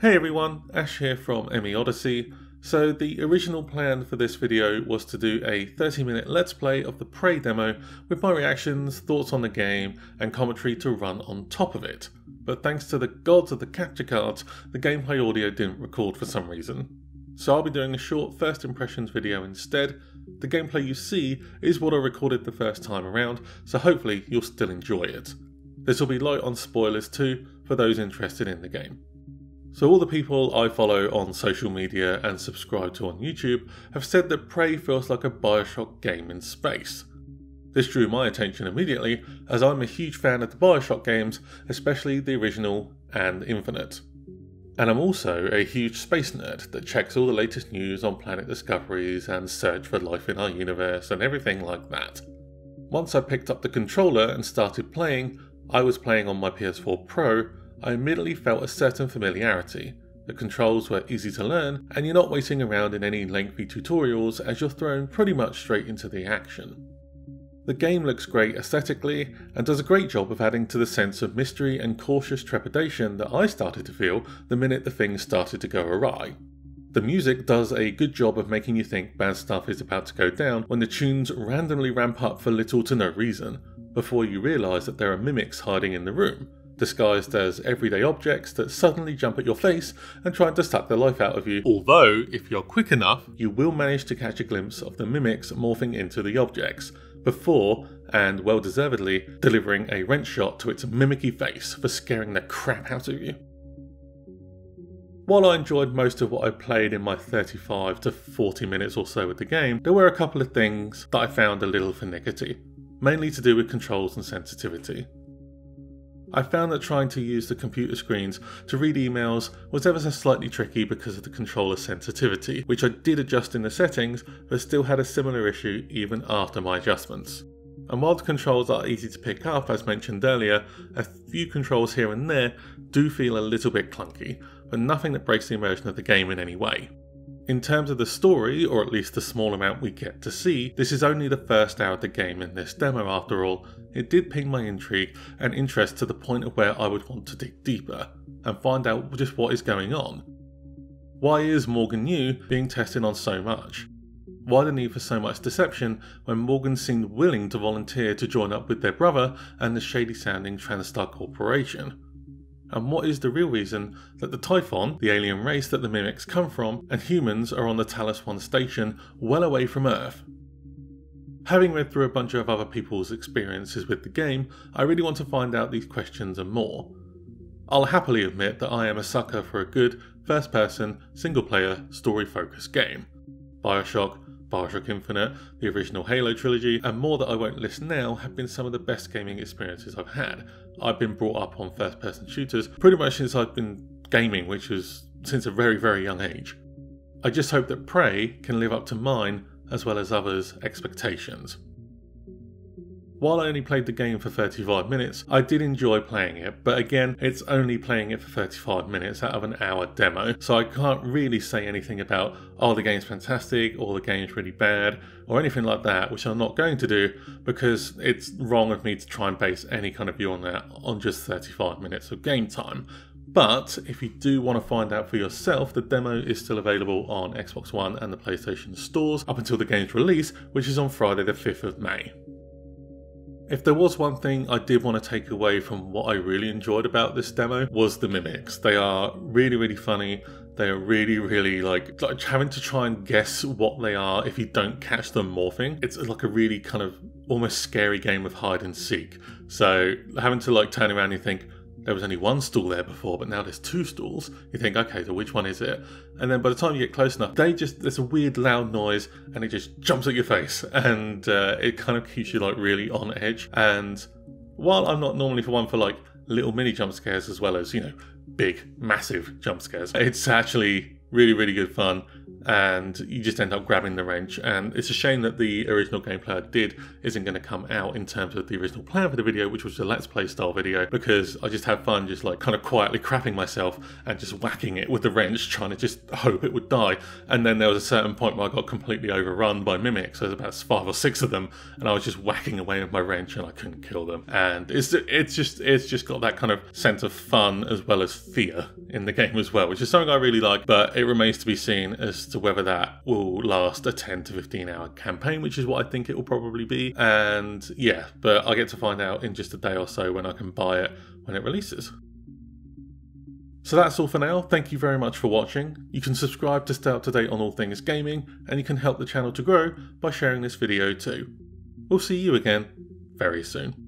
Hey everyone, Ash here from MEOdyssey. So the original plan for this video was to do a 30-minute let's play of the Prey demo with my reactions, thoughts on the game and commentary to run on top of it. But thanks to the gods of the capture cards, the gameplay audio didn't record for some reason. So I'll be doing a short first impressions video instead. The gameplay you see is what I recorded the first time around, so hopefully you'll still enjoy it. This will be light on spoilers too, for those interested in the game. So all the people I follow on social media and subscribe to on YouTube have said that Prey feels like a Bioshock game in space. This drew my attention immediately, as I'm a huge fan of the Bioshock games, especially the original and Infinite. And I'm also a huge space nerd that checks all the latest news on planet discoveries and search for life in our universe and everything like that. Once I picked up the controller and started playing, I was playing on my PS4 Pro, I immediately felt a certain familiarity. The controls were easy to learn, and you're not waiting around in any lengthy tutorials as you're thrown pretty much straight into the action. The game looks great aesthetically, and does a great job of adding to the sense of mystery and cautious trepidation that I started to feel the minute the things started to go awry. The music does a good job of making you think bad stuff is about to go down when the tunes randomly ramp up for little to no reason, before you realise that there are mimics hiding in the room, disguised as everyday objects that suddenly jump at your face and try to suck the life out of you, although if you're quick enough you will manage to catch a glimpse of the mimics morphing into the objects, before, and well deservedly, delivering a wrench shot to its mimicky face for scaring the crap out of you. While I enjoyed most of what I played in my 35 to 40 minutes or so with the game, there were a couple of things that I found a little finicky, mainly to do with controls and sensitivity. I found that trying to use the computer screens to read emails was ever so slightly tricky because of the controller sensitivity, which I did adjust in the settings, but still had a similar issue even after my adjustments. And while the controls are easy to pick up, as mentioned earlier, a few controls here and there do feel a little bit clunky, but nothing that breaks the immersion of the game in any way. In terms of the story, or at least the small amount we get to see, this is only the first hour of the game in this demo after all. It did pique my intrigue and interest to the point of where I would want to dig deeper, and find out just what is going on. Why is Morgan Yu being tested on so much? Why the need for so much deception when Morgan seemed willing to volunteer to join up with their brother and the shady sounding Transstar Corporation? And what is the real reason that the Typhon, the alien race that the mimics come from, and humans are on the Talos 1 station well away from Earth? Having read through a bunch of other people's experiences with the game, I really want to find out these questions and more. I'll happily admit that I am a sucker for a good, first-person, single-player, story-focused game. Bioshock, Bioshock Infinite, the original Halo trilogy, and more that I won't list now have been some of the best gaming experiences I've had. I've been brought up on first-person shooters pretty much since I've been gaming, which was since a very, very young age. I just hope that Prey can live up to mine, as well as others' expectations. While I only played the game for 35 minutes, I did enjoy playing it, but again, it's only playing it for 35 minutes out of an hour demo, so I can't really say anything about, oh, the game's fantastic, or the game's really bad, or anything like that, which I'm not going to do, because it's wrong of me to try and base any kind of view on that on just 35 minutes of game time. But if you do want to find out for yourself, the demo is still available on Xbox One and the PlayStation stores up until the game's release, which is on Friday the 5th of May. If there was one thing I did want to take away from what I really enjoyed about this demo, was the mimics. They are really, really funny. They are really like having to try and guess what they are if you don't catch them morphing. It's like a really kind of almost scary game of hide and seek. So having to like turn around and think, there was only one stool there before, but now there's two stools. You think, okay, so which one is it? And then by the time you get close enough, there's a weird loud noise and it just jumps at your face. And it kind of keeps you like really on edge. And while I'm not normally for one for like little mini jump scares as well as, you know, big, massive jump scares, it's actually Really, really good fun, and you just end up grabbing the wrench. And it's a shame that the original gameplay I did isn't going to come out in terms of the original plan for the video, which was a Let's Play style video, because I just had fun just like kind of quietly crapping myself and just whacking it with the wrench, trying to just hope it would die. And then there was a certain point where I got completely overrun by mimics. There's about 5 or 6 of them, and I was just whacking away with my wrench and I couldn't kill them. And it's just got that kind of sense of fun as well as fear in the game as well, which is something I really like, but it remains to be seen as to whether that will last a 10 to 15 hour campaign, which is what I think it will probably be. And yeah, but I get to find out in just a day or so when I can buy it when it releases. So that's all for now. Thank you very much for watching. You can subscribe to stay up to date on all things gaming, and you can help the channel to grow by sharing this video too. We'll see you again very soon.